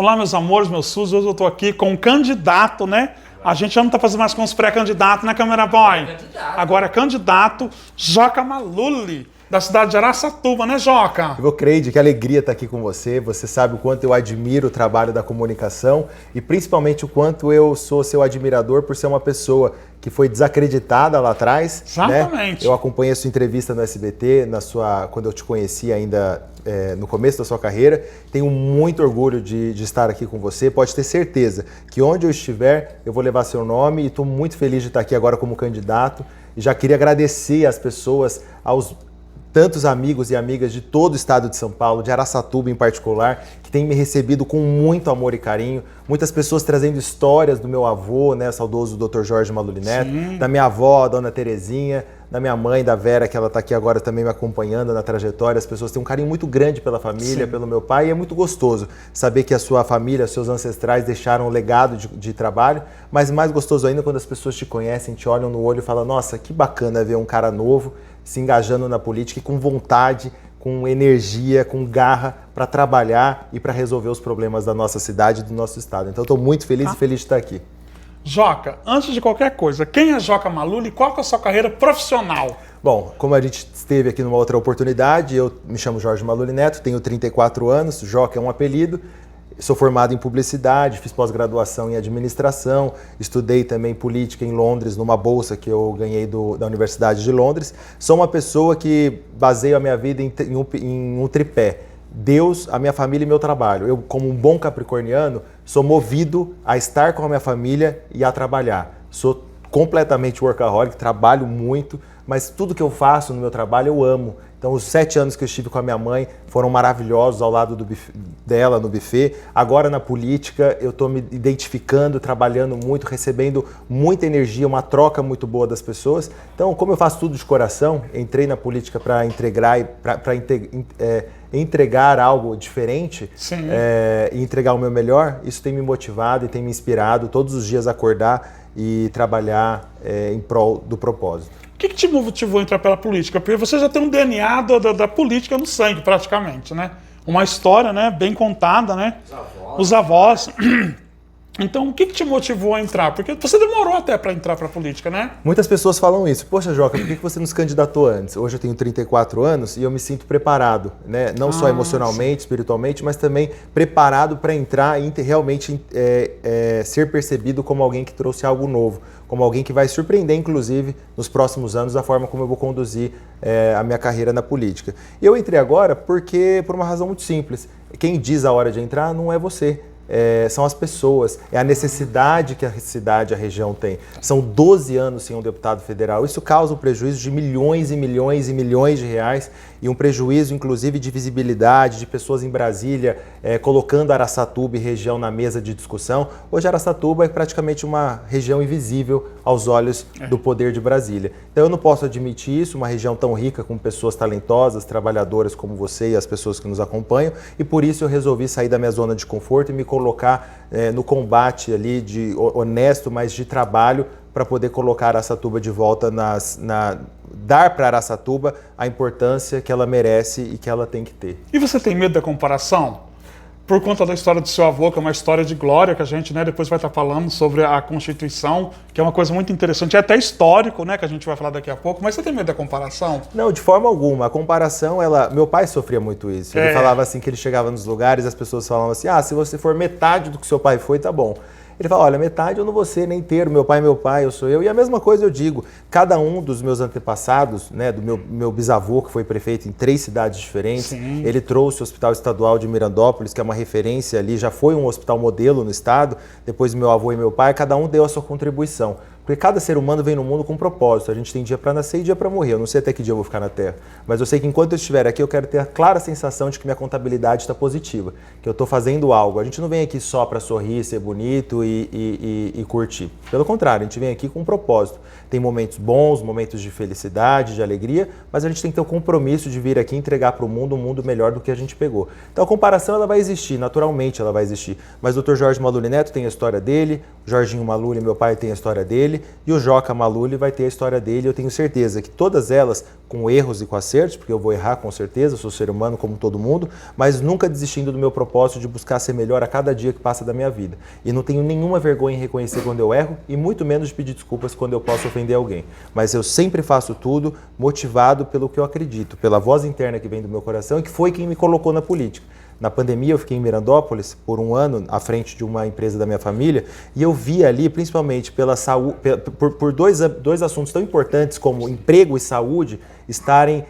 Olá, meus amores, meus SUS, hoje eu estou aqui com um candidato, né? A gente já não está fazendo mais com os pré-candidatos, né, Câmera Boy? Agora é candidato Joca Maluli, da cidade de Araçatuba, né, Joca? Eu creio que alegria estar aqui com você. Você sabe o quanto eu admiro o trabalho da comunicação e principalmente o quanto eu sou seu admirador por ser uma pessoa que foi desacreditada lá atrás. Exatamente. Né? Eu acompanhei a sua entrevista no SBT, quando eu te conheci ainda no começo da sua carreira. Tenho muito orgulho de estar aqui com você. Pode ter certeza que onde eu estiver, eu vou levar seu nome e estou muito feliz de estar aqui agora como candidato. E já queria agradecer às pessoas, aos tantos amigos e amigas de todo o estado de São Paulo, de Araçatuba em particular, que têm me recebido com muito amor e carinho. Muitas pessoas trazendo histórias do meu avô, né, saudoso Dr. Jorge Maluli Neto, da minha avó, a Dona Terezinha, da minha mãe, da Vera, que ela está aqui agora também me acompanhando na trajetória. As pessoas têm um carinho muito grande pela família, pelo meu pai, e é muito gostoso saber que a sua família, seus ancestrais deixaram um legado de trabalho, mas mais gostoso ainda quando as pessoas te conhecem, te olham no olho e falam: nossa, que bacana ver um cara novo se engajando na política e com vontade, com energia, com garra para trabalhar e para resolver os problemas da nossa cidade e do nosso estado. Então, estou muito feliz e feliz de estar aqui. Joca, antes de qualquer coisa, quem é Joca Maluli e qual que é a sua carreira profissional? Bom, como a gente esteve aqui numa outra oportunidade, eu me chamo Jorge Maluli Neto, tenho 34 anos, Joca é um apelido. Sou formado em publicidade, fiz pós-graduação em administração, estudei também política em Londres, numa bolsa que eu ganhei da Universidade de Londres. Sou uma pessoa que baseio a minha vida em um tripé: Deus, a minha família e meu trabalho. Eu, como um bom capricorniano, sou movido a estar com a minha família e a trabalhar. Sou completamente workaholic, trabalho muito, mas tudo que eu faço no meu trabalho eu amo. Então, os 7 anos que eu estive com a minha mãe foram maravilhosos ao lado dela no buffet. Agora, na política, eu estou me identificando, trabalhando muito, recebendo muita energia, uma troca muito boa das pessoas. Então, como eu faço tudo de coração, entrei na política para entregar algo diferente e entregar o meu melhor. Isso tem me motivado e tem me inspirado todos os dias a acordar e trabalhar em prol do propósito. O que te motivou a entrar pela política? Porque você já tem um DNA da política no sangue, praticamente, né? Uma história, né, bem contada, né? Os avós. Então, o que te motivou a entrar? Porque você demorou até para entrar para a política, né? Muitas pessoas falam isso. Poxa, Joca, por que você não se candidatou antes? Hoje eu tenho 34 anos e eu me sinto preparado, né? Não só emocionalmente, espiritualmente, mas também preparado para entrar e realmente ser percebido como alguém que trouxe algo novo, como alguém que vai surpreender, inclusive, nos próximos anos, a forma como eu vou conduzir a minha carreira na política. E eu entrei agora por uma razão muito simples. Quem diz a hora de entrar não é você. São as pessoas, é a necessidade que a cidade, a região tem. São 12 anos sem um deputado federal. Isso causa um prejuízo de milhões e milhões e milhões de reais e um prejuízo, inclusive, de visibilidade, de pessoas em Brasília colocando Araçatuba e região na mesa de discussão. Hoje, Araçatuba é praticamente uma região invisível aos olhos do poder de Brasília. Então, eu não posso admitir isso, uma região tão rica, com pessoas talentosas, trabalhadoras como você e as pessoas que nos acompanham, e por isso eu resolvi sair da minha zona de conforto e me colocar no combate ali honesto, mas de trabalho, para poder colocar Araçatuba de volta dar para Araçatuba a importância que ela merece e que ela tem que ter. E você tem medo da comparação? Por conta da história do seu avô, que é uma história de glória, que a gente, né, depois vai estar falando sobre a Constituição, que é uma coisa muito interessante, é até histórico, né, que a gente vai falar daqui a pouco, mas você tem medo da comparação? Não, de forma alguma. A comparação, meu pai sofria muito isso. Ele falava assim, que ele chegava nos lugares, as pessoas falavam assim: se você for metade do que seu pai foi, tá bom. Ele fala: olha, metade eu não vou ser nem inteiro, meu pai é meu pai, eu sou eu. E a mesma coisa eu digo, cada um dos meus antepassados, né, do meu bisavô, que foi prefeito em 3 cidades diferentes, ele trouxe o Hospital Estadual de Mirandópolis, que é uma referência ali, já foi um hospital modelo no estado, depois meu avô e meu pai, cada um deu a sua contribuição. Porque cada ser humano vem no mundo com um propósito. A gente tem dia para nascer e dia para morrer. Eu não sei até que dia eu vou ficar na Terra. Mas eu sei que enquanto eu estiver aqui, eu quero ter a clara sensação de que minha contabilidade está positiva. Que eu estou fazendo algo. A gente não vem aqui só para sorrir, ser bonito e curtir. Pelo contrário, a gente vem aqui com um propósito. Tem momentos bons, momentos de felicidade, de alegria, mas a gente tem que ter o compromisso de vir aqui e entregar para o mundo um mundo melhor do que a gente pegou. Então a comparação ela vai existir, naturalmente ela vai existir. Mas o Dr. Jorge Maluli Neto tem a história dele, o Jorginho Maluli, meu pai, tem a história dele. dele, e o Joca Maluli vai ter a história dele. Eu tenho certeza que todas elas, com erros e com acertos, porque eu vou errar com certeza, eu sou ser humano como todo mundo, mas nunca desistindo do meu propósito de buscar ser melhor a cada dia que passa da minha vida. E não tenho nenhuma vergonha em reconhecer quando eu erro, e muito menos de pedir desculpas quando eu posso ofender alguém. Mas eu sempre faço tudo motivado pelo que eu acredito, pela voz interna que vem do meu coração e que foi quem me colocou na política. Na pandemia eu fiquei em Mirandópolis por um ano à frente de uma empresa da minha família e eu vi ali, principalmente pela saúde, por dois assuntos tão importantes como emprego e saúde estarem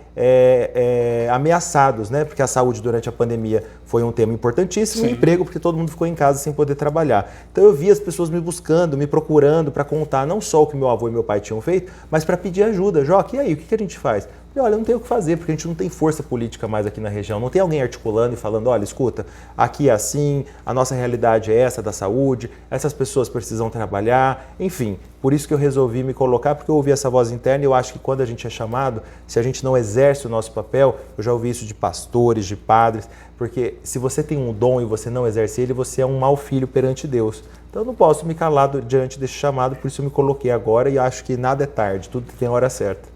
ameaçados, né? Porque a saúde durante a pandemia foi um tema importantíssimo, e emprego porque todo mundo ficou em casa sem poder trabalhar. Então eu vi as pessoas me buscando, me procurando para contar não só o que meu avô e meu pai tinham feito, mas para pedir ajuda. Joca, e aí, o que a gente faz? E olha, não tem o que fazer, porque a gente não tem força política mais aqui na região, não tem alguém articulando e falando, olha, escuta, aqui é assim, a nossa realidade é essa da saúde, essas pessoas precisam trabalhar, enfim, por isso que eu resolvi me colocar, porque eu ouvi essa voz interna e eu acho que quando a gente é chamado, se a gente não exerce o nosso papel, eu já ouvi isso de pastores, de padres, porque se você tem um dom e você não exerce ele, você é um mau filho perante Deus. Então eu não posso me calar diante desse chamado, por isso eu me coloquei agora e acho que nada é tarde, tudo tem a hora certa.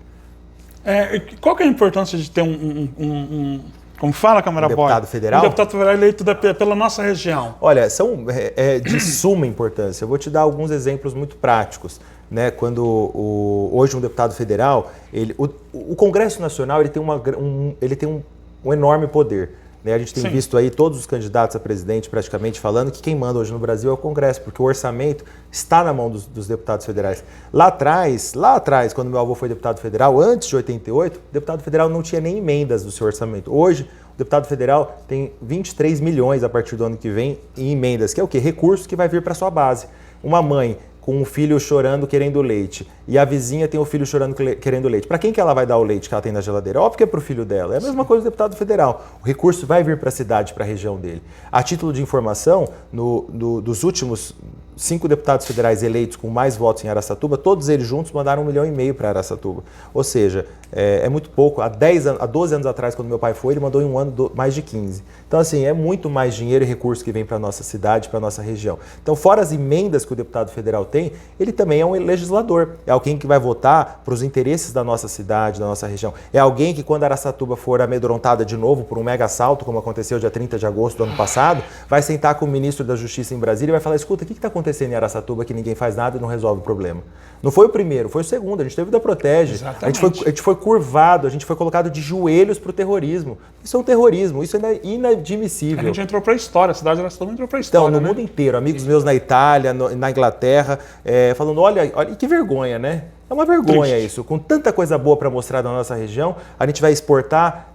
Qual que é a importância de ter como fala, Câmara Boy? Deputado federal? Um deputado federal eleito pela nossa região. Olha, são de suma importância. Eu vou te dar alguns exemplos muito práticos. Né? Quando hoje um deputado federal, o Congresso Nacional ele tem um enorme poder. Né? A gente tem visto aí todos os candidatos a presidente praticamente falando que quem manda hoje no Brasil é o Congresso, porque o orçamento está na mão dos deputados federais. Lá atrás, quando meu avô foi deputado federal, antes de 88, o deputado federal não tinha nem emendas do seu orçamento. Hoje, o deputado federal tem 23 milhões a partir do ano que vem em emendas, que é o quê? Recurso que vai vir para sua base. Uma mãe com um filho chorando querendo leite e a vizinha tem um filho chorando querendo leite. Para quem que ela vai dar o leite que ela tem na geladeira? Óbvio que é para o filho dela. É a mesma coisa do deputado federal. O recurso vai vir para a cidade, para a região dele. A título de informação, dos últimos 5 deputados federais eleitos com mais votos em Araçatuba, todos eles juntos mandaram 1,5 milhão para Araçatuba. Ou seja, é muito pouco. Há 12 anos atrás, quando meu pai foi, ele mandou em um ano mais de 15. Então, assim, é muito mais dinheiro e recurso que vem para a nossa cidade, para a nossa região. Então, fora as emendas que o deputado federal tem, ele também é um legislador. É alguém que vai votar para os interesses da nossa cidade, da nossa região. É alguém que, quando Araçatuba for amedrontada de novo por um mega assalto, como aconteceu dia 30 de agosto do ano passado, vai sentar com o ministro da Justiça em Brasília e vai falar, escuta, o que está acontecendo em Araçatuba que ninguém faz nada e não resolve o problema? Não foi o primeiro, foi o segundo. A gente teve o da Protege. A gente foi curvado, a gente foi colocado de joelhos para o terrorismo. Isso é um terrorismo, isso é inadmissível. A gente entrou para a história, a cidade de Araçatuba entrou para a história. Então, no mundo inteiro, amigos meus na Itália, na Inglaterra, falando, olha, que vergonha, né? É uma vergonha isso. Com tanta coisa boa para mostrar da nossa região, a gente vai exportar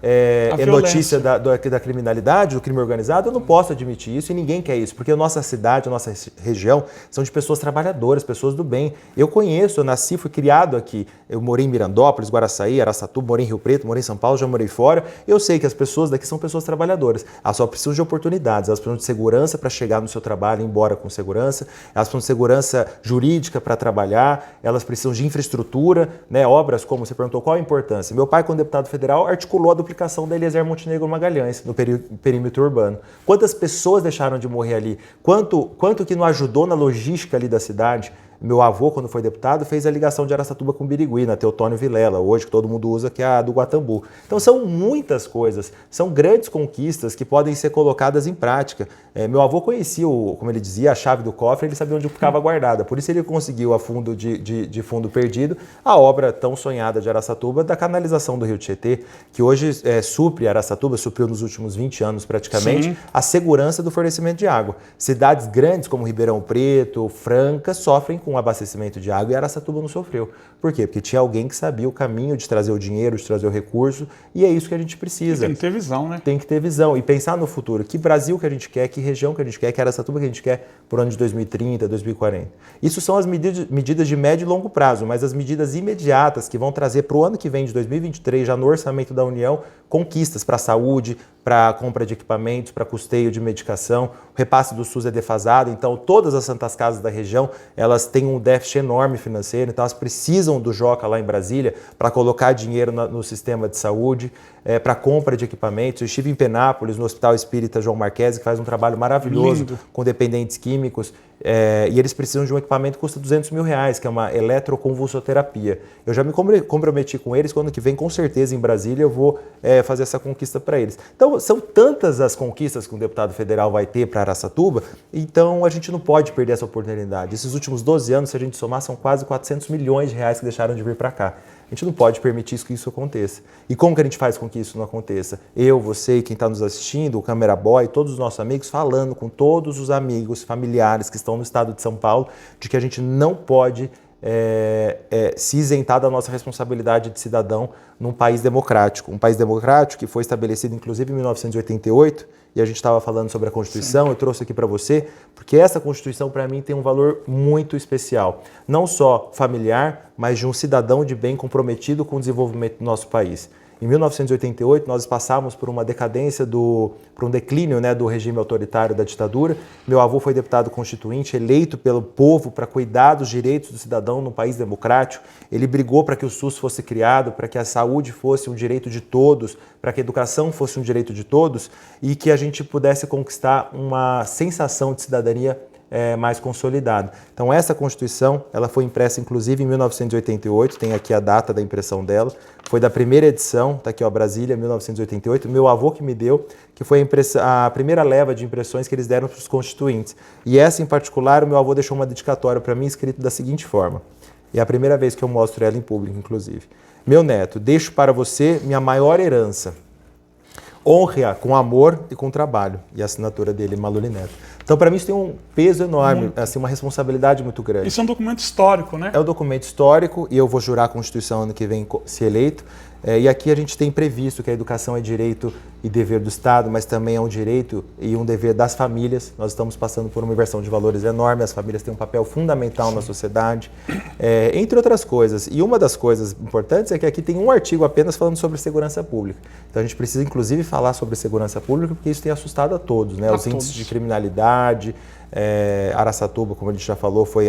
notícia da criminalidade, do crime organizado. Eu não posso admitir isso e ninguém quer isso, porque a nossa cidade, a nossa região são de pessoas trabalhadoras, pessoas do bem. Eu conheço, eu nasci, fui criado aqui. Eu morei em Mirandópolis, Guaraçaí, Araçatuba, morei em Rio Preto, morei em São Paulo, já morei fora. Eu sei que as pessoas daqui são pessoas trabalhadoras. Elas só precisam de oportunidades, elas precisam de segurança para chegar no seu trabalho e ir embora com segurança. Elas precisam de segurança jurídica para trabalhar, elas precisam de infraestrutura, né, obras como você perguntou, qual a importância? Meu pai, como deputado federal, articulou a duplicação da Eliezer Montenegro Magalhães no perímetro urbano. Quantas pessoas deixaram de morrer ali? Quanto que não ajudou na logística ali da cidade? Meu avô, quando foi deputado, fez a ligação de Araçatuba com Birigui, na Teotônio Vilela, hoje que todo mundo usa, que é a do Guatambu. Então são muitas coisas, são grandes conquistas que podem ser colocadas em prática. Meu avô conhecia, como ele dizia, a chave do cofre, ele sabia onde ficava guardada. Por isso ele conseguiu, a fundo de fundo perdido, a obra tão sonhada de Araçatuba da canalização do Rio Tietê, que hoje supre Araçatuba, supriu nos últimos 20 anos praticamente, a segurança do fornecimento de água. Cidades grandes como Ribeirão Preto, Franca, sofrem com abastecimento de água e Araçatuba não sofreu. Por quê? Porque tinha alguém que sabia o caminho de trazer o dinheiro, de trazer o recurso, e é isso que a gente precisa. Tem que ter visão, né? Tem que ter visão e pensar no futuro. Que Brasil que a gente quer, que região que a gente quer, que Araçatuba que a gente quer por ano de 2030, 2040. Isso são as medidas de médio e longo prazo, mas as medidas imediatas que vão trazer para o ano que vem, de 2023, já no orçamento da União, conquistas para a saúde, para compra de equipamentos, para custeio de medicação. O repasse do SUS é defasado, então todas as santas casas da região, elas têm um déficit enorme financeiro, então elas precisam do Joca lá em Brasília para colocar dinheiro no sistema de saúde, para compra de equipamentos. Eu estive em Penápolis, no Hospital Espírita João Marquese, que faz um trabalho maravilhoso com dependentes químicos, e eles precisam de um equipamento que custa R$200 mil, que é uma eletroconvulsoterapia. Eu já me comprometi com eles, quando que vem, com certeza, em Brasília, eu vou fazer essa conquista para eles. Então, são tantas as conquistas que um deputado federal vai ter para Araçatuba, então a gente não pode perder essa oportunidade. Esses últimos 12 anos, se a gente somar, são quase R$400 milhões que deixaram de vir para cá. A gente não pode permitir que isso aconteça. E como que a gente faz com que isso não aconteça? Eu, você e quem está nos assistindo, o Camera Boy, todos os nossos amigos, falando com todos os amigos, familiares que estão no estado de São Paulo, de que a gente não pode se isentar da nossa responsabilidade de cidadão num país democrático. Um país democrático que foi estabelecido, inclusive, em 1988, e a gente estava falando sobre a Constituição. Sim. Eu trouxe aqui para você, porque essa Constituição, para mim, tem um valor muito especial. Não só familiar, mas de um cidadão de bem comprometido com o desenvolvimento do nosso país. Em 1988, nós passamos por uma decadência, por um declínio, né, do regime autoritário da ditadura. Meu avô foi deputado constituinte, eleito pelo povo para cuidar dos direitos do cidadão num país democrático. Ele brigou para que o SUS fosse criado, para que a saúde fosse um direito de todos, para que a educação fosse um direito de todos e que a gente pudesse conquistar uma sensação de cidadania mais consolidada. Então essa Constituição, ela foi impressa inclusive em 1988, tem aqui a data da impressão dela, foi da primeira edição, está aqui ó, Brasília, 1988, meu avô que me deu, que foi a primeira leva de impressões que eles deram para os constituintes. E essa em particular, o meu avô deixou uma dedicatória para mim, escrita da seguinte forma, e é a primeira vez que eu mostro ela em público, inclusive. Meu neto, deixo para você minha maior herança. Honre-a com amor e com trabalho. E a assinatura dele, Maluli Neto. Então, para mim, isso tem um peso enorme, assim, uma responsabilidade muito grande. Isso é um documento histórico, né? É um documento histórico e eu vou jurar a Constituição ano que vem se eleito. E aqui a gente tem previsto que a educação é direito e dever do Estado, mas também é um direito e um dever das famílias. Nós estamos passando por uma inversão de valores enorme, as famílias têm um papel fundamental na sociedade, entre outras coisas. E uma das coisas importantes é que aqui tem um artigo apenas falando sobre segurança pública. Então a gente precisa, inclusive, falar sobre segurança pública, porque isso tem assustado a todos, né? Os índices de criminalidade, Araçatuba, como a gente já falou, foi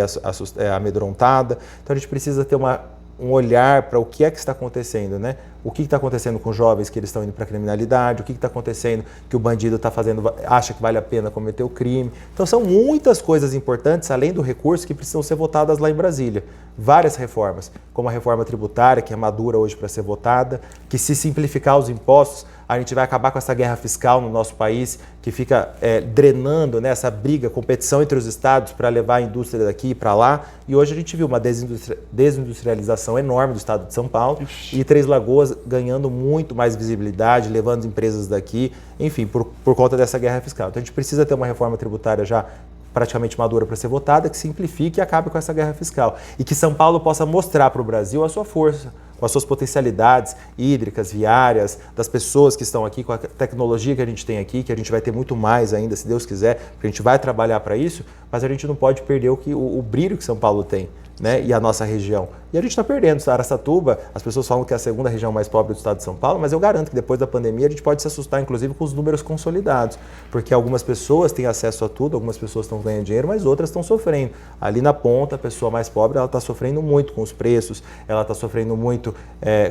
amedrontada. Então a gente precisa ter um olhar para o que é que está acontecendo, né? O que está acontecendo com jovens que eles estão indo para a criminalidade, o que está acontecendo que o bandido está fazendo, acha que vale a pena cometer o crime. Então são muitas coisas importantes, além do recurso, que precisam ser votadas lá em Brasília. Várias reformas, como a reforma tributária, que é madura hoje para ser votada, que se simplificar os impostos, a gente vai acabar com essa guerra fiscal no nosso país, que fica drenando, né, essa briga, competição entre os estados para levar a indústria daqui para lá. E hoje a gente viu uma desindustrialização enorme do estado de São Paulo e Três Lagoas ganhando muito mais visibilidade, levando empresas daqui, enfim, por conta dessa guerra fiscal. Então a gente precisa ter uma reforma tributária já praticamente madura para ser votada, que simplifique e acabe com essa guerra fiscal. E que São Paulo possa mostrar para o Brasil a sua força, com as suas potencialidades hídricas, viárias, das pessoas que estão aqui, com a tecnologia que a gente tem aqui, que a gente vai ter muito mais ainda, se Deus quiser, porque a gente vai trabalhar para isso, mas a gente não pode perder o brilho que São Paulo tem, né? E a nossa região. E a gente está perdendo. Araçatuba, as pessoas falam que é a segunda região mais pobre do estado de São Paulo, mas eu garanto que depois da pandemia a gente pode se assustar, inclusive, com os números consolidados, porque algumas pessoas têm acesso a tudo, algumas pessoas estão ganhando dinheiro, mas outras estão sofrendo. Ali na ponta, a pessoa mais pobre, ela está sofrendo muito com os preços, ela está sofrendo muito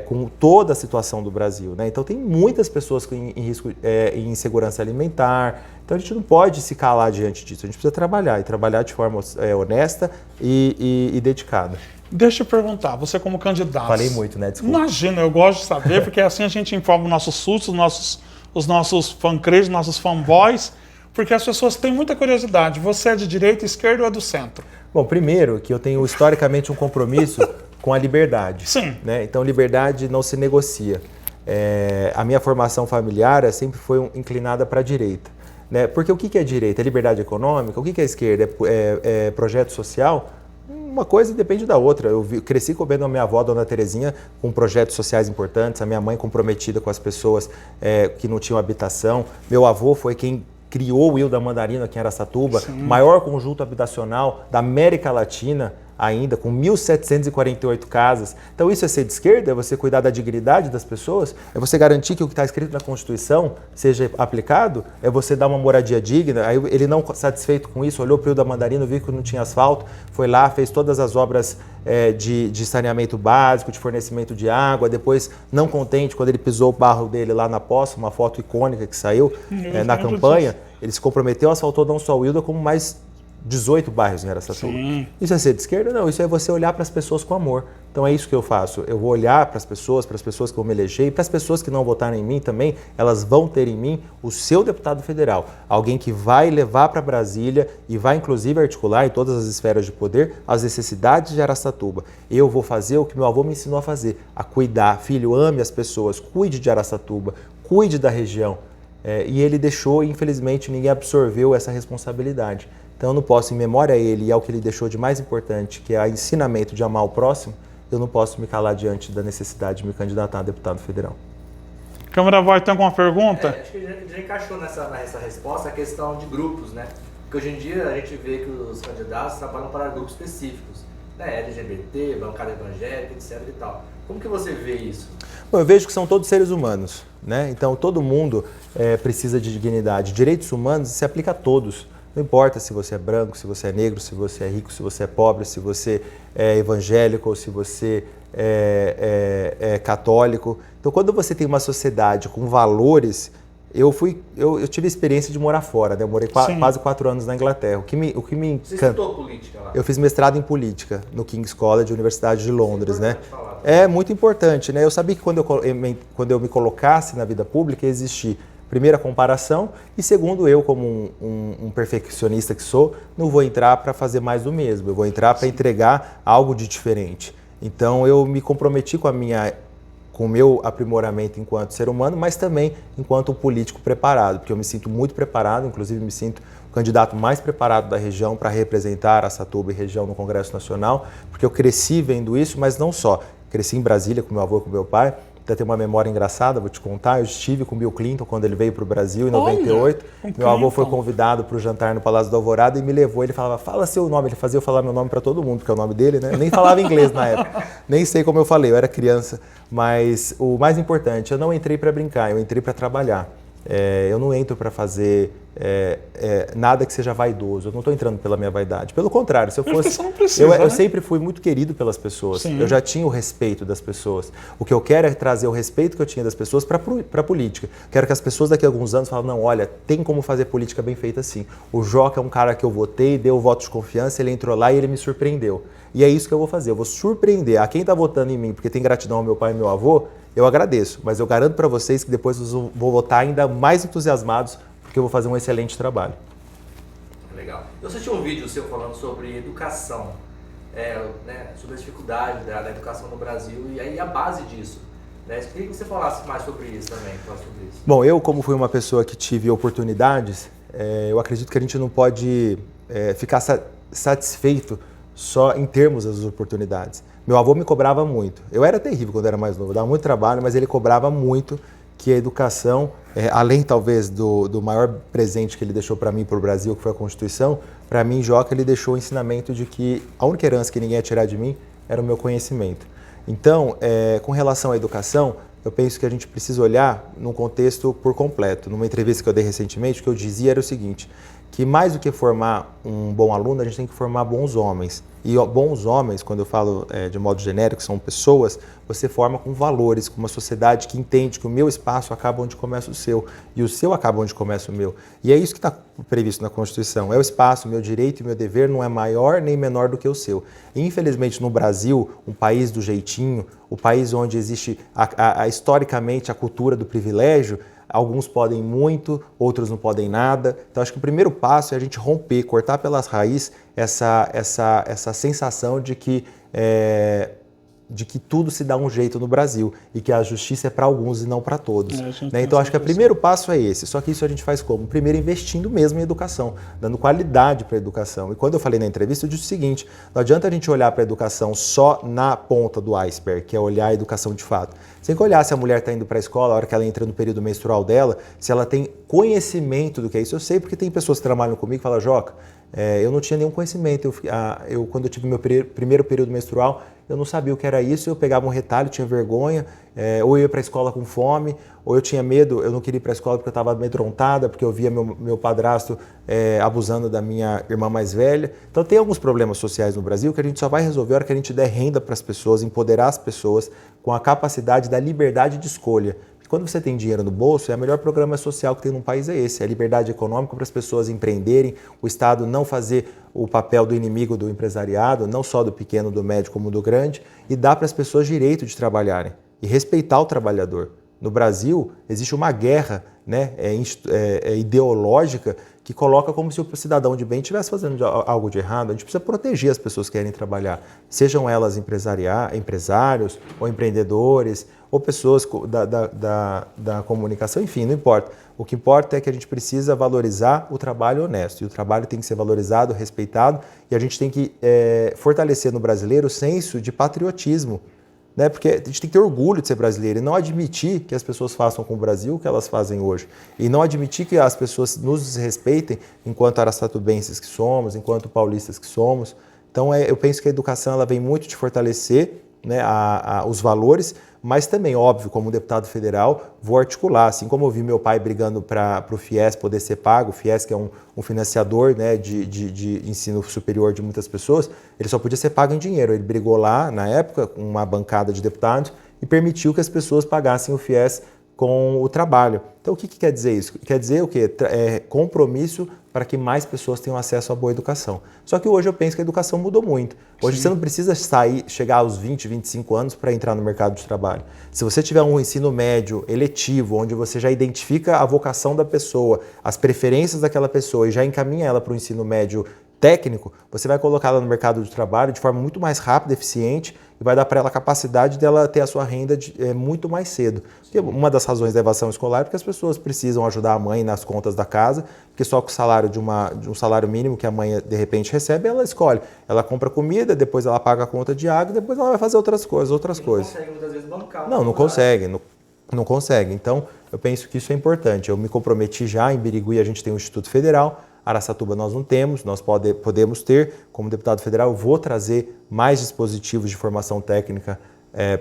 com toda a situação do Brasil, né? Então tem muitas pessoas em risco, em insegurança alimentar. Então a gente não pode se calar diante disso, a gente precisa trabalhar, e trabalhar de forma honesta e dedicada. Deixa eu perguntar, você como candidato... Falei muito, né? Desculpa. Imagina, eu gosto de saber, porque assim a gente informa os nossos sustos, os nossos fan-crazy, os nossos fanboys, porque as pessoas têm muita curiosidade. Você é de direita, esquerda ou é do centro? Bom, primeiro que eu tenho historicamente um compromisso com a liberdade. Sim. Né? Então liberdade não se negocia. A minha formação familiar sempre foi inclinada para a direita. Né? Porque o que é direita? É liberdade econômica? O que é esquerda? É projeto social? Uma coisa depende da outra. Eu cresci comendo a minha avó, Dona Terezinha, com projetos sociais importantes, a minha mãe comprometida com as pessoas que não tinham habitação. Meu avô foi quem criou o Wilda Mandarino aqui em Araçatuba, maior conjunto habitacional da América Latina, ainda, com 1.748 casas. Então isso é ser de esquerda? É você cuidar da dignidade das pessoas? É você garantir que o que está escrito na Constituição seja aplicado? É você dar uma moradia digna? Aí ele não satisfeito com isso, olhou para o Rio da Mandarina, viu que não tinha asfalto, foi lá, fez todas as obras de saneamento básico, de fornecimento de água, depois, não contente, quando ele pisou o barro dele lá na poça, uma foto icônica que saiu na campanha, ele se comprometeu, asfaltou não só o Wilda, como mais 18 bairros em Araçatuba. Sim. Isso é ser de esquerda? Não, isso é você olhar para as pessoas com amor. Então é isso que eu faço. Eu vou olhar para as pessoas que vão me eleger e para as pessoas que não votaram em mim também, elas vão ter em mim o seu deputado federal. Alguém que vai levar para Brasília e vai inclusive articular em todas as esferas de poder as necessidades de Araçatuba. Eu vou fazer o que meu avô me ensinou a fazer, a cuidar. Filho, ame as pessoas, cuide de Araçatuba, cuide da região. E ele deixou, e infelizmente ninguém absorveu essa responsabilidade. Então eu não posso, em memória a ele e ao que ele deixou de mais importante, que é o ensinamento de amar o próximo, eu não posso me calar diante da necessidade de me candidatar a deputado federal. Câmara Voz, tem alguma pergunta? Acho que já encaixou nessa resposta a questão de grupos, né? Porque hoje em dia a gente vê que os candidatos trabalham para grupos específicos, né? LGBT, bancada evangélica, etc e tal. Como que você vê isso? Bom, eu vejo que são todos seres humanos, né? Então todo mundo precisa de dignidade. Direitos humanos se aplica a todos. Não importa se você é branco, se você é negro, se você é rico, se você é pobre, se você é evangélico ou se você é católico. Então, quando você tem uma sociedade com valores, eu tive a experiência de morar fora, né? Eu morei quase 4 anos na Inglaterra. O que me Você estudou política lá? Eu fiz mestrado em política no King's College, Universidade de Londres, né? É muito importante, né? Eu sabia que quando eu me colocasse na vida pública, ia existir primeiro a comparação e segundo, eu como um perfeccionista que sou, não vou entrar para fazer mais do mesmo, eu vou entrar para entregar algo de diferente. Então eu me comprometi com o meu aprimoramento enquanto ser humano, mas também enquanto um político preparado, porque eu me sinto muito preparado, inclusive me sinto o candidato mais preparado da região para representar Araçatuba e região no Congresso Nacional, porque eu cresci vendo isso, mas não só. Cresci em Brasília com meu avô e com meu pai. Até tem uma memória engraçada, vou te contar. Eu estive com Bill Clinton quando ele veio para o Brasil em 98. Meu avô foi convidado para o jantar no Palácio do Alvorada e me levou. Ele falava, fala seu nome. Ele fazia eu falar meu nome para todo mundo, porque é o nome dele, né? Eu nem falava inglês na época. Nem sei como eu falei, eu era criança. Mas o mais importante, eu não entrei para brincar, eu entrei para trabalhar. Eu não entro para fazer nada que seja vaidoso. Eu não estou entrando pela minha vaidade. Pelo contrário, se eu fosse... Você não precisa, né? Eu sempre fui muito querido pelas pessoas. Sim. Eu já tinha o respeito das pessoas. O que eu quero é trazer o respeito que eu tinha das pessoas para a política. Quero que as pessoas daqui a alguns anos falem, não, olha, tem como fazer política bem feita assim. O Joca é um cara que eu votei, deu o voto de confiança, ele entrou lá e ele me surpreendeu. E é isso que eu vou fazer. Eu vou surpreender a quem está votando em mim, porque tem gratidão ao meu pai e meu avô, eu agradeço. Mas eu garanto para vocês que depois vocês vão votar ainda mais entusiasmados, porque eu vou fazer um excelente trabalho. Legal. Eu assisti um vídeo seu falando sobre educação, sobre a dificuldade da educação no Brasil e aí a base disso. Né? Queria que você falasse mais sobre isso também. Bom, eu como fui uma pessoa que tive oportunidades, eu acredito que a gente não pode ficar satisfeito só em termos das oportunidades. Meu avô me cobrava muito. Eu era terrível quando era mais novo, dava muito trabalho, mas ele cobrava muito que a educação, além talvez do maior presente que ele deixou para mim, para o Brasil, que foi a Constituição, para mim, Joca, ele deixou o ensinamento de que a única herança que ninguém ia tirar de mim era o meu conhecimento. Então, com relação à educação, eu penso que a gente precisa olhar num contexto por completo. Numa entrevista que eu dei recentemente, o que eu dizia era o seguinte, que mais do que formar um bom aluno, a gente tem que formar bons homens. E bons homens, quando eu falo de modo genérico, são pessoas, você forma com valores, com uma sociedade que entende que o meu espaço acaba onde começa o seu e o seu acaba onde começa o meu. E é isso que está previsto na Constituição. É o espaço, o meu direito e o meu dever não é maior nem menor do que o seu. E, infelizmente, no Brasil, um país do jeitinho, o país onde existe historicamente a cultura do privilégio, alguns podem muito, outros não podem nada. Então, acho que o primeiro passo é a gente romper, cortar pelas raízes essa sensação de que de que tudo se dá um jeito no Brasil e que a justiça é para alguns e não para todos. Né? Então, acho que o primeiro passo é esse. Só que isso a gente faz como? Primeiro, investindo mesmo em educação, dando qualidade para a educação. E quando eu falei na entrevista, eu disse o seguinte, não adianta a gente olhar para a educação só na ponta do iceberg, que é olhar a educação de fato. Você tem que olhar se a mulher está indo para a escola, a hora que ela entra no período menstrual dela, se ela tem conhecimento do que é isso. Eu sei porque tem pessoas que trabalham comigo e falam, Joca, eu não tinha nenhum conhecimento. Quando eu tive meu primeiro período menstrual, eu não sabia o que era isso, eu pegava um retalho, tinha vergonha, ou eu ia para a escola com fome, ou eu tinha medo, eu não queria ir para a escola porque eu estava amedrontada, porque eu via meu padrasto abusando da minha irmã mais velha. Então tem alguns problemas sociais no Brasil que a gente só vai resolver a hora que a gente der renda para as pessoas, empoderar as pessoas com a capacidade da liberdade de escolha. Quando você tem dinheiro no bolso, o melhor programa social que tem num país é esse, é a liberdade econômica para as pessoas empreenderem, o Estado não fazer o papel do inimigo do empresariado, não só do pequeno, do médio, como do grande, e dar para as pessoas direito de trabalharem e respeitar o trabalhador. No Brasil, existe uma guerra, né, ideológica que coloca como se o cidadão de bem estivesse fazendo algo de errado. A gente precisa proteger as pessoas que querem trabalhar, sejam elas empresários ou empreendedores, ou pessoas da comunicação, enfim, não importa. O que importa é que a gente precisa valorizar o trabalho honesto, e o trabalho tem que ser valorizado, respeitado, e a gente tem que fortalecer no brasileiro o senso de patriotismo, né? Porque a gente tem que ter orgulho de ser brasileiro e não admitir que as pessoas façam com o Brasil o que elas fazem hoje, e não admitir que as pessoas nos desrespeitem enquanto araçatubenses que somos, enquanto paulistas que somos. Então, eu penso que a educação ela vem muito de fortalecer, né, os valores, mas também, óbvio, como deputado federal, vou articular, assim como eu vi meu pai brigando para o FIES poder ser pago, o FIES que é um financiador, né, de ensino superior de muitas pessoas, ele só podia ser pago em dinheiro. Ele brigou lá, na época, com uma bancada de deputados e permitiu que as pessoas pagassem o FIES com o trabalho. Então, o que quer dizer isso? Quer dizer o quê? Compromisso para que mais pessoas tenham acesso à boa educação. Só que hoje eu penso que a educação mudou muito. Hoje Sim. Você não precisa chegar aos 20, 25 anos para entrar no mercado de trabalho. Se você tiver um ensino médio eletivo, onde você já identifica a vocação da pessoa, as preferências daquela pessoa e já encaminha ela para o ensino médio técnico, você vai colocá-la no mercado de trabalho de forma muito mais rápida, eficiente, e vai dar para ela a capacidade dela ter a sua renda muito mais cedo. Porque uma das razões da evasão escolar é porque as pessoas precisam ajudar a mãe nas contas da casa, porque só com o salário de um salário mínimo que a mãe de repente recebe, ela escolhe. Ela compra comida, depois ela paga a conta de água, depois ela vai fazer outras coisas. Não consegue muitas vezes bancar. Não consegue. Não consegue. Então, eu penso que isso é importante. Eu me comprometi já, em Birigui a gente tem um Instituto Federal, Araçatuba nós não temos, nós podemos ter. Como deputado federal, eu vou trazer mais dispositivos de formação técnica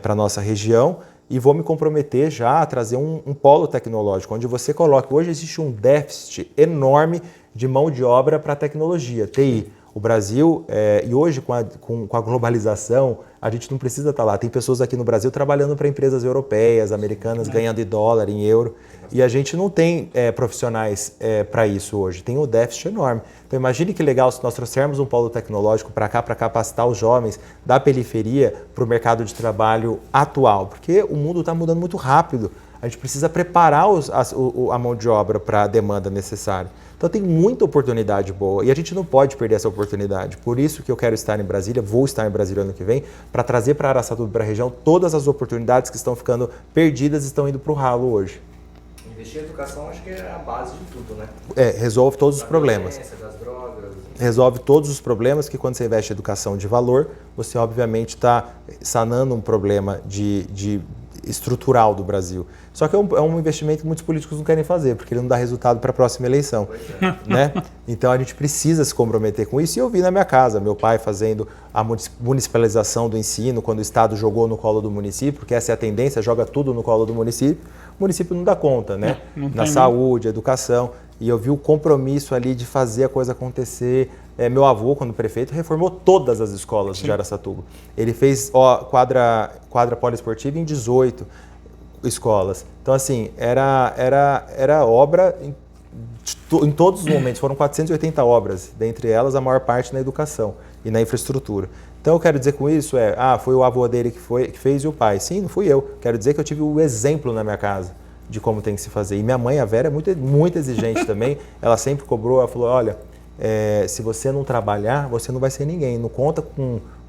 para a nossa região e vou me comprometer já a trazer um polo tecnológico, onde você coloque. Hoje existe um déficit enorme de mão de obra para a tecnologia, TI. O Brasil, e hoje com a globalização, a gente não precisa estar lá. Tem pessoas aqui no Brasil trabalhando para empresas europeias, americanas, ganhando em dólar, em euro. E a gente não tem profissionais para isso hoje. Tem um déficit enorme. Então imagine que legal se nós trouxermos um polo tecnológico para cá, para capacitar os jovens da periferia para o mercado de trabalho atual. Porque o mundo está mudando muito rápido. A gente precisa preparar a mão de obra para a demanda necessária. Então tem muita oportunidade boa e a gente não pode perder essa oportunidade. Por isso que eu quero estar em Brasília, vou estar em Brasília ano que vem, para trazer para Araçatuba, para a região, todas as oportunidades que estão ficando perdidas e estão indo para o ralo hoje. Investir em educação acho que é a base de tudo, né? Resolve todos os problemas. Das drogas. Resolve todos os problemas que quando você investe em educação de valor, você obviamente está sanando um problema estrutural do Brasil. Só que é um investimento que muitos políticos não querem fazer, porque ele não dá resultado para a próxima eleição. Né? Então a gente precisa se comprometer com isso. E eu vi na minha casa, meu pai fazendo a municipalização do ensino, quando o Estado jogou no colo do município, porque essa é a tendência, joga tudo no colo do município. O município não dá conta, né? Na saúde, educação. E eu vi o compromisso ali de fazer a coisa acontecer. Meu avô, quando prefeito, reformou todas as escolas de Araçatuba. Ele fez quadra poliesportiva em 18 escolas. Então, assim, era obra em todos os momentos. Foram 480 obras, dentre elas a maior parte na educação e na infraestrutura. Então, eu quero dizer com isso foi o avô dele que fez e o pai. Sim, não fui eu. Quero dizer que eu tive o exemplo na minha casa de como tem que se fazer. E minha mãe, a Vera, é muito, muito exigente também. Ela sempre cobrou, ela falou, olha, se você não trabalhar, você não vai ser ninguém. Não conta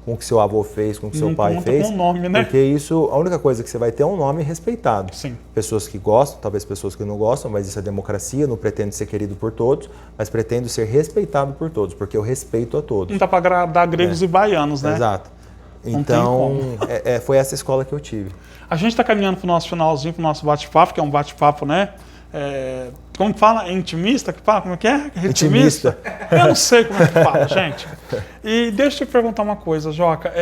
com o que seu avô fez, com o que seu pai conta fez. com o nome, né? Porque isso, a única coisa que você vai ter é um nome respeitado. Sim. Pessoas que gostam, talvez pessoas que não gostam, mas isso é democracia, não pretendo ser querido por todos, mas pretendo ser respeitado por todos, porque eu respeito a todos. Não dá para agradar gregos e baianos, né? Exato. Não Então, foi essa escola que eu tive. A gente está caminhando para o nosso finalzinho, para o nosso bate-papo, que é um bate-papo, né? Como fala? É intimista que fala? Como é que é? Intimista. Eu não sei como é que fala, gente. E deixa eu te perguntar uma coisa, Joca.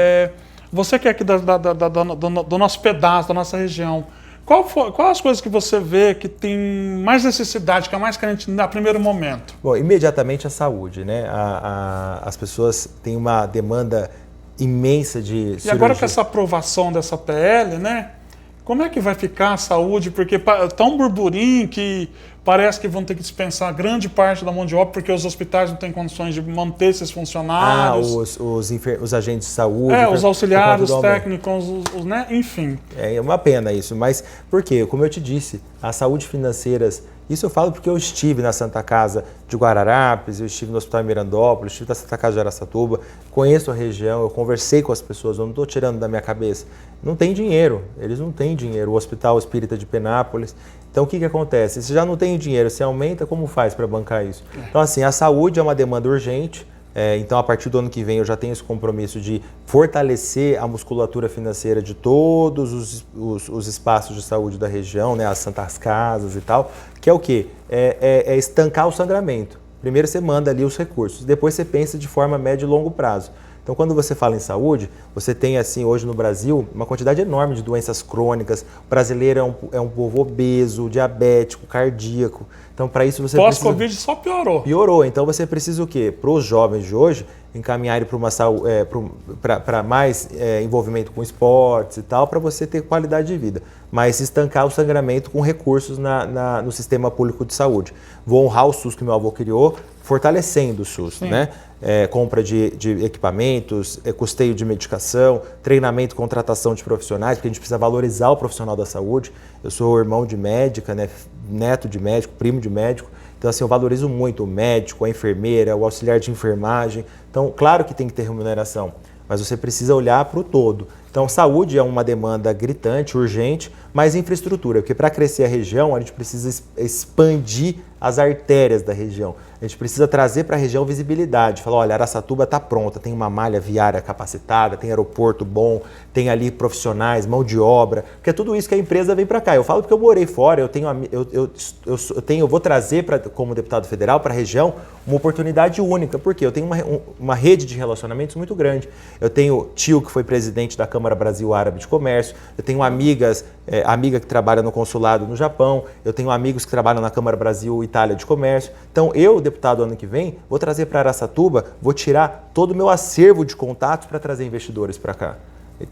Você que é aqui do nosso pedaço, da nossa região, quais as coisas que você vê que tem mais necessidade, que é mais carente no primeiro momento? Bom, imediatamente a saúde, né? As pessoas têm uma demanda imensa de cirurgia. E agora com essa aprovação dessa PL, né? Como é que vai ficar a saúde? Porque tá um burburinho que parece que vão ter que dispensar grande parte da mão de obra porque os hospitais não têm condições de manter esses funcionários. Os agentes de saúde. Os auxiliares, os técnicos, né? Enfim. É uma pena isso, mas por quê? Como eu te disse, a saúde financeira, isso eu falo porque eu estive na Santa Casa de Guararapes, eu estive no Hospital Mirandópolis, estive na Santa Casa de Araçatuba, conheço a região, eu conversei com as pessoas, eu não estou tirando da minha cabeça. Não tem dinheiro, eles não têm dinheiro. O Hospital Espírita de Penápolis. Então o que acontece? Se já não tem dinheiro, se aumenta, como faz para bancar isso? Então assim, a saúde é uma demanda urgente. Então, a partir do ano que vem, eu já tenho esse compromisso de fortalecer a musculatura financeira de todos os espaços de saúde da região, né, as santas casas e tal, que é o quê? É estancar o sangramento. Primeiro você manda ali os recursos, depois você pensa de forma médio e longo prazo. Então, quando você fala em saúde, você tem, assim, hoje no Brasil, uma quantidade enorme de doenças crônicas. O brasileiro é um povo obeso, diabético, cardíaco. Então, para isso você Pós-Covid só piorou. Piorou. Então, você precisa o quê? Para os jovens de hoje, encaminharem para mais envolvimento com esportes e tal, para você ter qualidade de vida. Mas estancar o sangramento com recursos no sistema público de saúde. Vou honrar o SUS que meu avô criou, fortalecendo o SUS, né? Compra de equipamentos, custeio de medicação, treinamento, contratação de profissionais, porque a gente precisa valorizar o profissional da saúde. Eu sou irmão de médica, né? Neto de médico, primo de médico. Então, assim, eu valorizo muito o médico, a enfermeira, o auxiliar de enfermagem. Então, claro que tem que ter remuneração, mas você precisa olhar para o todo. Então, saúde é uma demanda gritante, urgente, mas infraestrutura, porque para crescer a região, a gente precisa expandir as artérias da região. A gente precisa trazer para a região visibilidade. Falar, olha, Araçatuba está pronta, tem uma malha viária capacitada, tem aeroporto bom, tem ali profissionais, mão de obra, porque é tudo isso que a empresa vem para cá. Eu falo porque eu morei fora, eu vou trazer como deputado federal para a região uma oportunidade única, porque eu tenho uma rede de relacionamentos muito grande. Eu tenho tio que foi presidente da Câmara Brasil Árabe de Comércio, eu tenho amiga que trabalha no consulado no Japão, eu tenho amigos que trabalham na Câmara Brasil Itália de Comércio. Então, eu, deputado, ano que vem, vou trazer para Araçatuba, vou tirar todo o meu acervo de contatos para trazer investidores para cá.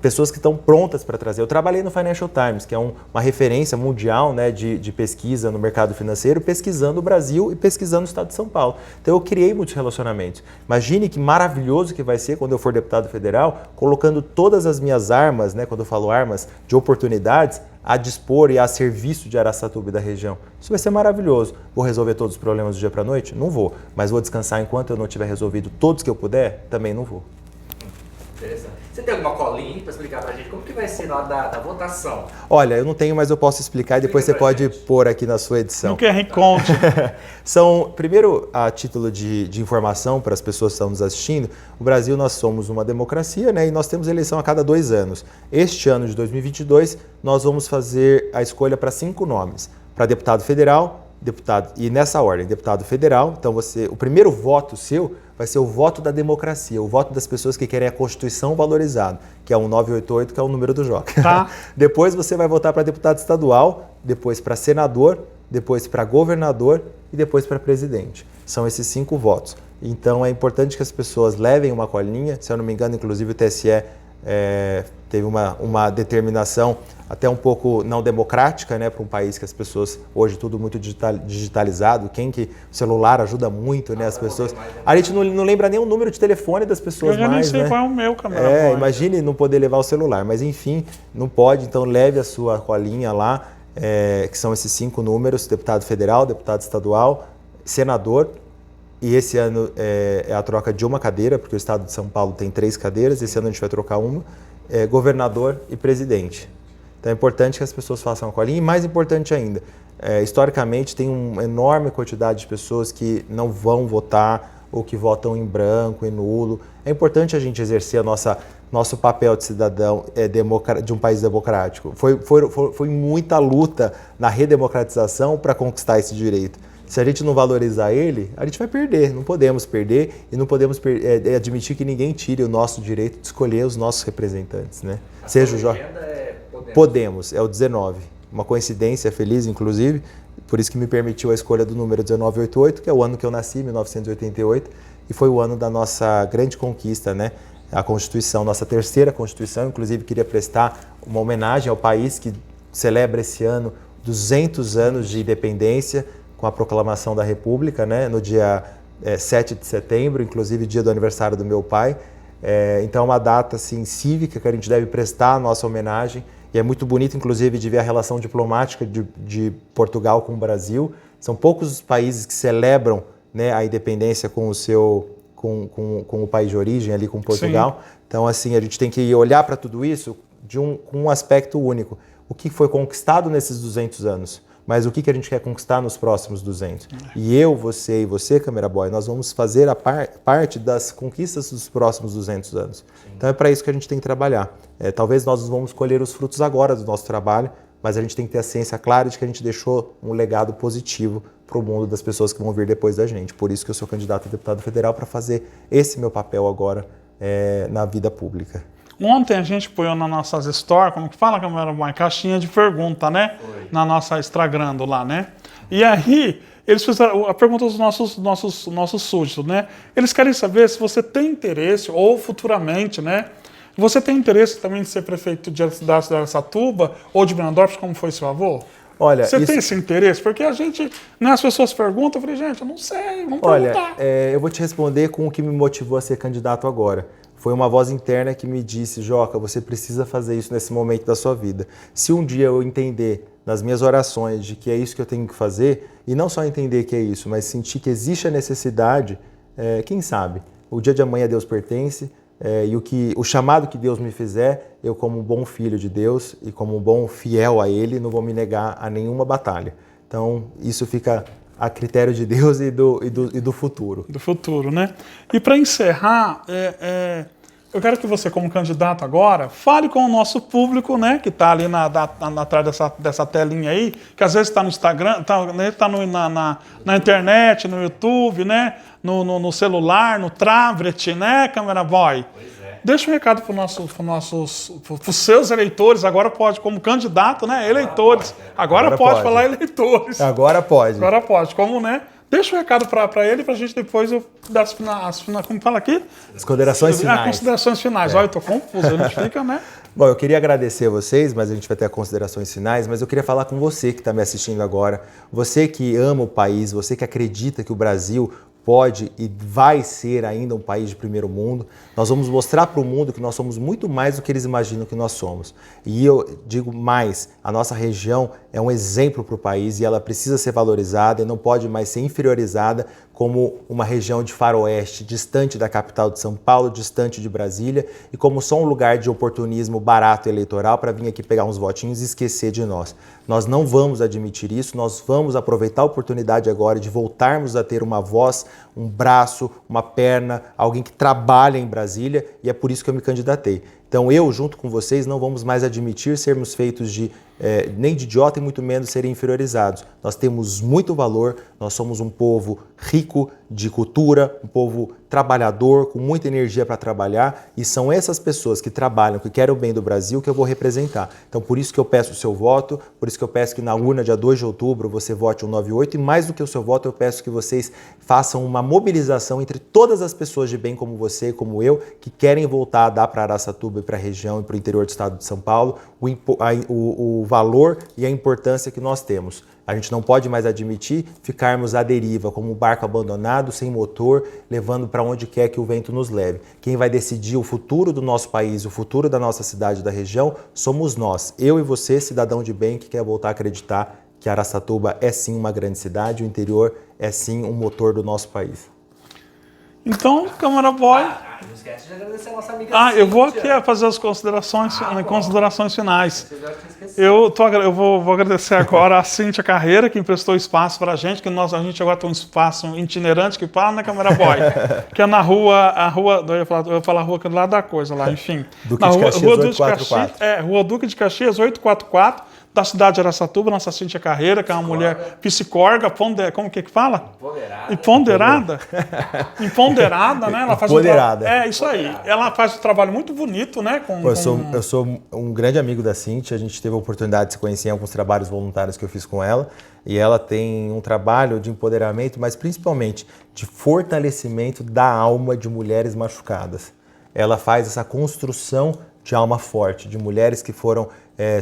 Pessoas que estão prontas para trazer. Eu trabalhei no Financial Times, que é uma referência mundial, né, de pesquisa no mercado financeiro, pesquisando o Brasil e pesquisando o estado de São Paulo. Então eu criei muitos relacionamentos. Imagine que maravilhoso que vai ser quando eu for deputado federal, colocando todas as minhas armas, né, quando eu falo armas, de oportunidades, a dispor e a serviço de Araçatuba e da região. Isso vai ser maravilhoso. Vou resolver todos os problemas do dia para a noite? Não vou. Mas vou descansar enquanto eu não tiver resolvido todos que eu puder? Também não vou. Interessante. Você tem alguma colinha para explicar para a gente como que vai ser na hora da votação? Olha, eu não tenho, mas eu posso explicar e depois você pode pôr aqui na sua edição. Não quer conte. Primeiro, a título de informação para as pessoas que estão nos assistindo, o Brasil, nós somos uma democracia, né? E nós temos eleição a cada 2 anos. Este ano de 2022, nós vamos fazer a escolha para 5 nomes. Para deputado federal, e nessa ordem, deputado federal, então o primeiro voto seu vai ser o voto da democracia, o voto das pessoas que querem a Constituição valorizada, que é o 988, que é o número do Joca. Tá. Depois você vai votar para deputado estadual, depois para senador, depois para governador e depois para presidente. São esses 5 votos. Então é importante que as pessoas levem uma colinha, se eu não me engano, inclusive o TSE teve uma determinação até um pouco não democrática, né, para um país que as pessoas, hoje tudo muito digitalizado, o celular ajuda muito, né, as pessoas. A gente não lembra nem o número de telefone das pessoas mais, eu já mais, nem sei né? qual é o meu, câmera. Imagine não poder levar o celular, mas enfim, não pode, então leve a sua colinha lá, que são esses 5 números, deputado federal, deputado estadual, senador, E esse ano é a troca de uma cadeira, porque o estado de São Paulo tem 3 cadeiras, esse ano a gente vai trocar uma, governador e presidente. Então é importante que as pessoas façam a colinha e mais importante ainda, historicamente tem uma enorme quantidade de pessoas que não vão votar ou que votam em branco, em nulo. É importante a gente exercer nosso papel de cidadão de um país democrático. Foi muita luta na redemocratização para conquistar esse direito. Se a gente não valorizar ele, a gente vai perder. Não podemos perder e não podemos admitir que ninguém tire o nosso direito de escolher os nossos representantes, né? Seja o Jorge. Podemos, é o 19. Uma coincidência feliz, inclusive, por isso que me permitiu a escolha do número 1988, que é o ano que eu nasci, 1988, e foi o ano da nossa grande conquista, né? A Constituição, nossa terceira Constituição. Inclusive, queria prestar uma homenagem ao país que celebra esse ano 200 anos de independência, com a proclamação da República, né? No dia 7 de setembro, inclusive dia do aniversário do meu pai. Então é uma data assim, cívica que a gente deve prestar a nossa homenagem. E é muito bonito, inclusive, de ver a relação diplomática de Portugal com o Brasil. São poucos os países que celebram, né, a independência com o país de origem, ali com Portugal. Sim. Então, assim, a gente tem que olhar para tudo isso com um aspecto único. O que foi conquistado nesses 200 anos? Mas o que a gente quer conquistar nos próximos 200? E eu, você e você, Câmera Boy, nós vamos fazer a parte das conquistas dos próximos 200 anos. Sim. Então é para isso que a gente tem que trabalhar. Talvez nós não vamos colher os frutos agora do nosso trabalho, mas a gente tem que ter a ciência clara de que a gente deixou um legado positivo para o mundo das pessoas que vão vir depois da gente. Por isso que eu sou candidato a deputado federal, para fazer esse meu papel agora na vida pública. Ontem a gente põe nas nossas stories, como que fala, Câmera Boy? Caixinha de pergunta, né? Foi. Na nossa Instagram lá, né? E aí, eles fizeram a pergunta dos nossos súditos, né? Eles querem saber se você tem interesse, ou futuramente, né? Você tem interesse também de ser prefeito de cidade de Araçatuba ou de Brandorf, como foi seu avô? Olha, você tem esse interesse? Porque a gente, né, as pessoas perguntam, eu falei, gente, eu não sei, vamos perguntar. Eu vou te responder com o que me motivou a ser candidato agora. Foi uma voz interna que me disse, Joca, você precisa fazer isso nesse momento da sua vida. Se um dia eu entender nas minhas orações de que é isso que eu tenho que fazer, e não só entender que é isso, mas sentir que existe a necessidade, quem sabe? O dia de amanhã a Deus pertence, e o chamado que Deus me fizer, eu como um bom filho de Deus e como um bom fiel a Ele, não vou me negar a nenhuma batalha. Então, isso fica a critério de Deus e do futuro. Do futuro, né? E para encerrar, eu quero que você, como candidato agora, fale com o nosso público, né? Que está ali atrás dessa telinha aí, que às vezes está no Instagram, está na internet, no YouTube, né? No celular, no tablet, né, Câmera Boy? Pois é. Deixa um recado para os seus eleitores, agora pode, como candidato, né? Eleitores. Agora pode falar eleitores. Agora pode. Agora pode, como, né? Deixa um recado para ele, para a gente depois dar como fala aqui? As considerações finais. As considerações finais. Olha, eu estou confuso, a gente fica, né? Bom, eu queria agradecer a vocês, mas a gente vai ter as considerações finais, mas eu queria falar com você que está me assistindo agora, você que ama o país, você que acredita que o Brasil pode e vai ser ainda um país de primeiro mundo. Nós vamos mostrar para o mundo que nós somos muito mais do que eles imaginam que nós somos. E eu digo mais, a nossa região é um exemplo para o país e ela precisa ser valorizada e não pode mais ser inferiorizada como uma região de faroeste, distante da capital de São Paulo, distante de Brasília e como só um lugar de oportunismo barato eleitoral para vir aqui pegar uns votinhos e esquecer de nós. Nós não vamos admitir isso, nós vamos aproveitar a oportunidade agora de voltarmos a ter uma voz, um braço, uma perna, alguém que trabalha em Brasília e é por isso que eu me candidatei. Então eu, junto com vocês, não vamos mais admitir sermos feitos nem de idiota e muito menos serem inferiorizados. Nós temos muito valor, nós somos um povo rico de cultura, um povo trabalhador, com muita energia para trabalhar e são essas pessoas que trabalham, que querem o bem do Brasil que eu vou representar. Então por isso que eu peço o seu voto, por isso que eu peço que na urna dia 2 de outubro você vote o 98 e mais do que o seu voto eu peço que vocês façam uma mobilização entre todas as pessoas de bem como você e como eu, que querem voltar a dar para Araçatuba e para a região e para o interior do estado de São Paulo o valor e a importância que nós temos. A gente não pode mais admitir ficarmos à deriva, como um barco abandonado, sem motor, levando para onde quer que o vento nos leve. Quem vai decidir o futuro do nosso país, o futuro da nossa cidade, da região, somos nós. Eu e você, cidadão de bem, que quer voltar a acreditar que Araçatuba é sim uma grande cidade, o interior é sim um motor do nosso país. Então, Câmara Boy... Não esquece de agradecer a nossa amiga eu vou Cíntia. aqui fazer as considerações finais. Você já tinha esquecido. Eu vou agradecer agora a Cíntia Carreira, que emprestou espaço para a gente, que a gente agora tem um espaço itinerante que fala na Câmara Boy, que é na rua, eu ia falar a rua que é do lado da coisa lá, enfim. Duque na de rua, Caxias, rua Duque de 844. Caxias, Rua Duque de Caxias, 844, da cidade de Araçatuba, nossa Cíntia Carreira, que é uma mulher psicóloga, como que fala? Empoderada. Empoderada, né? Ela faz Empoderada. isso aí. Ela faz um trabalho muito bonito, né? Eu sou um grande amigo da Cíntia, a gente teve a oportunidade de se conhecer em alguns trabalhos voluntários que eu fiz com ela, e ela tem um trabalho de empoderamento, mas principalmente de fortalecimento da alma de mulheres machucadas. Ela faz essa construção de alma forte, de mulheres que foram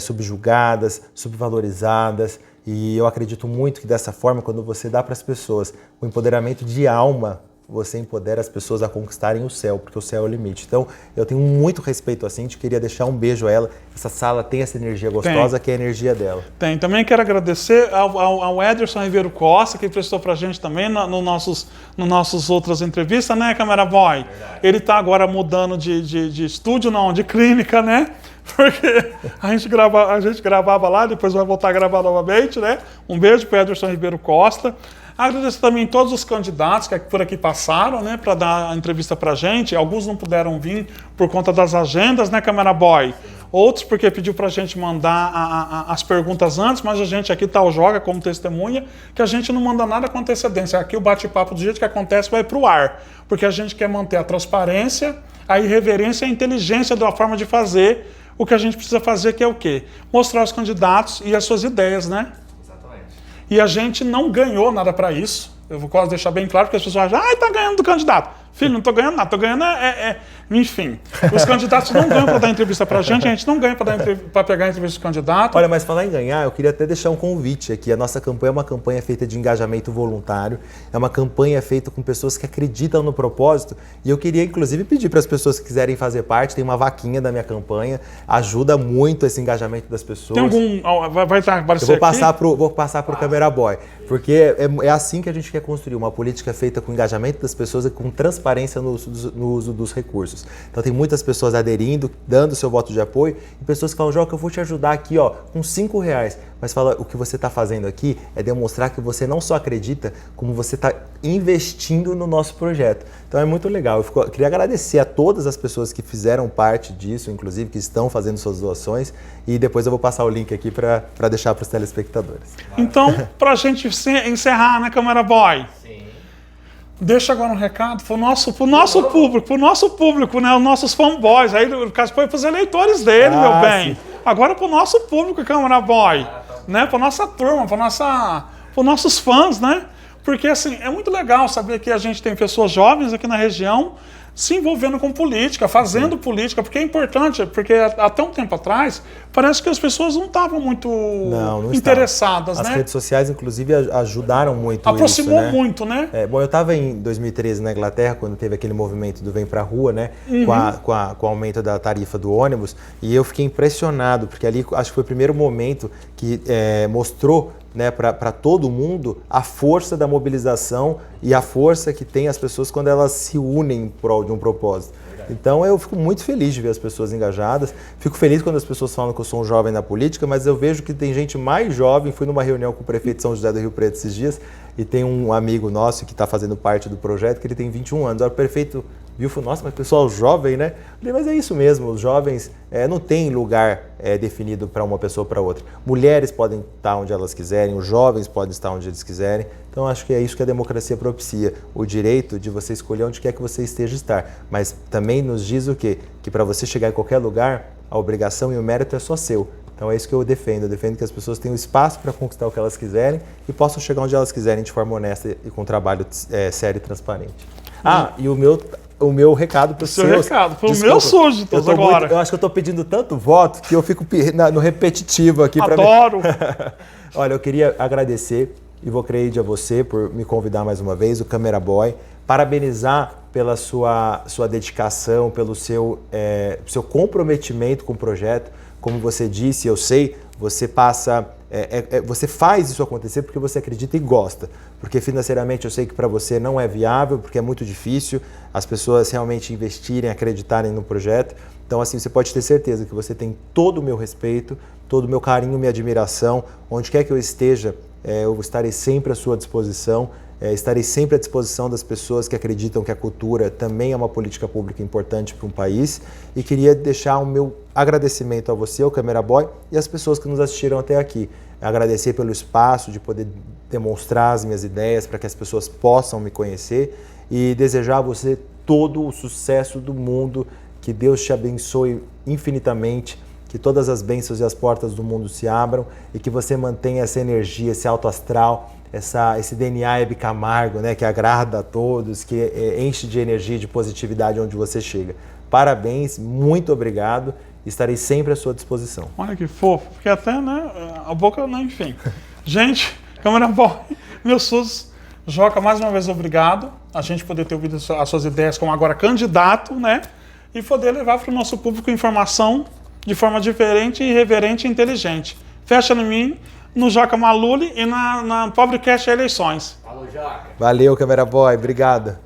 subjugadas, subvalorizadas, e eu acredito muito que dessa forma, quando você dá para as pessoas o empoderamento de alma, você empodera as pessoas a conquistarem o céu, porque o céu é o limite. Então, eu tenho muito respeito a Cíntia, queria deixar um beijo a ela. Essa sala tem essa energia gostosa, que é a energia dela. Tem. Também quero agradecer ao Ederson Ribeiro Costa, que prestou pra gente também nos nossos outras entrevistas, né, Câmara Boy? Verdade. Ele tá agora mudando de estúdio, não, de clínica, né? Porque a gente gravava lá, depois vai voltar a gravar novamente, né? Um beijo pro Ederson Ribeiro Costa. Agradeço também todos os candidatos que por aqui passaram, né, para dar a entrevista para a gente. Alguns não puderam vir por conta das agendas, né, Câmara Boy? Outros porque pediu para a gente mandar as perguntas antes, mas a gente aqui joga como testemunha, que a gente não manda nada com antecedência. Aqui o bate-papo do jeito que acontece vai para o ar, porque a gente quer manter a transparência, a irreverência e a inteligência da forma de fazer o que a gente precisa fazer, que é o quê? Mostrar os candidatos e as suas ideias, né? E a gente não ganhou nada para isso. Eu vou quase deixar bem claro, porque as pessoas acham, tá ganhando do candidato. Filho, não tô ganhando nada, tô ganhando Enfim, os candidatos não ganham para dar entrevista pra gente, a gente não ganha para pegar a entrevista do candidato. Olha, mas falar em ganhar, eu queria até deixar um convite aqui. A nossa campanha é uma campanha feita de engajamento voluntário, é uma campanha feita com pessoas que acreditam no propósito, e eu queria inclusive pedir para as pessoas que quiserem fazer parte, tem uma vaquinha da minha campanha, ajuda muito esse engajamento das pessoas. Tem algum... Vai aparecer eu vou passar pro Câmara Boy, porque é assim que a gente quer construir uma política feita com engajamento das pessoas e com transparência no uso dos recursos. Então tem muitas pessoas aderindo, dando seu voto de apoio, e pessoas que falam, Joca, eu vou te ajudar aqui com R$5, mas fala, o que você está fazendo aqui é demonstrar que você não só acredita, como você está investindo no nosso projeto. Então é muito legal. Eu queria agradecer a todas as pessoas que fizeram parte disso, inclusive que estão fazendo suas doações, e depois eu vou passar o link aqui para deixar para os telespectadores. Então, para a gente encerrar, né, Câmara Boy? Sim. Deixa agora um recado pro nosso público, né, os nossos fanboys. Aí, no caso, foi para os eleitores dele, meu bem. Sim. Agora pro nosso público, Câmara Boy, né, para nossa turma, para os nossos fãs, né? Porque, assim, é muito legal saber que a gente tem pessoas jovens aqui na região se envolvendo com política, fazendo política, porque é importante, porque até um tempo atrás, parece que as pessoas não estavam muito interessadas, né? As redes sociais, inclusive, ajudaram muito. Aproximou isso, né? muito, né? Bom, eu estava em 2013 na Inglaterra, quando teve aquele movimento do Vem Pra Rua, né? Uhum. Com o aumento da tarifa do ônibus, e eu fiquei impressionado, porque ali acho que foi o primeiro momento que mostrou, né, para todo mundo a força da mobilização e a força que tem as pessoas quando elas se unem em prol de um propósito. Então eu fico muito feliz de ver as pessoas engajadas, fico feliz quando as pessoas falam que eu sou um jovem na política, mas eu vejo que tem gente mais jovem. Fui numa reunião com o prefeito de São José do Rio Preto esses dias e tem um amigo nosso que está fazendo parte do projeto que ele tem 21 anos. O prefeito viu e falou, nossa, mas pessoal jovem, né? Eu falei, mas é isso mesmo, os jovens não têm lugar definido para uma pessoa ou para outra. Mulheres podem estar onde elas quiserem, os jovens podem estar onde eles quiserem. Então acho que é isso que a democracia propicia, o direito de você escolher onde quer que você esteja estar. Mas também nos diz o quê? Que para você chegar em qualquer lugar, a obrigação e o mérito é só seu. Então é isso que eu defendo que as pessoas tenham espaço para conquistar o que elas quiserem e possam chegar onde elas quiserem de forma honesta e com trabalho sério e transparente. E o meu recado para os seus. O seu recado, para o meu súditos agora. Eu acho que eu estou pedindo tanto voto que eu fico no repetitivo aqui. Adoro! Olha, eu queria agradecer, e vou crer a você por me convidar mais uma vez, o Câmara Boy, parabenizar pela sua dedicação, pelo seu comprometimento com o projeto. Como você disse, eu sei, você passa você faz isso acontecer porque você acredita e gosta. Porque financeiramente eu sei que para você não é viável, porque é muito difícil as pessoas realmente investirem, acreditarem no projeto. Então, assim, você pode ter certeza que você tem todo o meu respeito, todo o meu carinho, minha admiração. Onde quer que eu esteja, eu estarei sempre à sua disposição. Estarei sempre à disposição das pessoas que acreditam que a cultura também é uma política pública importante para um país. E queria deixar o meu agradecimento a você, ao Câmera Boy, e às pessoas que nos assistiram até aqui. Agradecer pelo espaço de poder demonstrar as minhas ideias para que as pessoas possam me conhecer e desejar a você todo o sucesso do mundo, que Deus te abençoe infinitamente, que todas as bênçãos e as portas do mundo se abram e que você mantenha essa energia, esse alto astral, esse DNA Hebe Camargo, né, que agrada a todos, que enche de energia e de positividade onde você chega. Parabéns, muito obrigado, estarei sempre à sua disposição. Olha que fofo, porque até, né, a boca, né, enfim. Gente, Câmera Boy, meus SUS, Joca, mais uma vez obrigado, a gente poder ter ouvido as suas ideias como agora candidato, né, e poder levar para o nosso público informação de forma diferente, irreverente e inteligente. Fecha em mim, no Joca Maluli e na Pobrecast Eleições. Falou, Joca. Valeu, Câmera Boy, obrigado.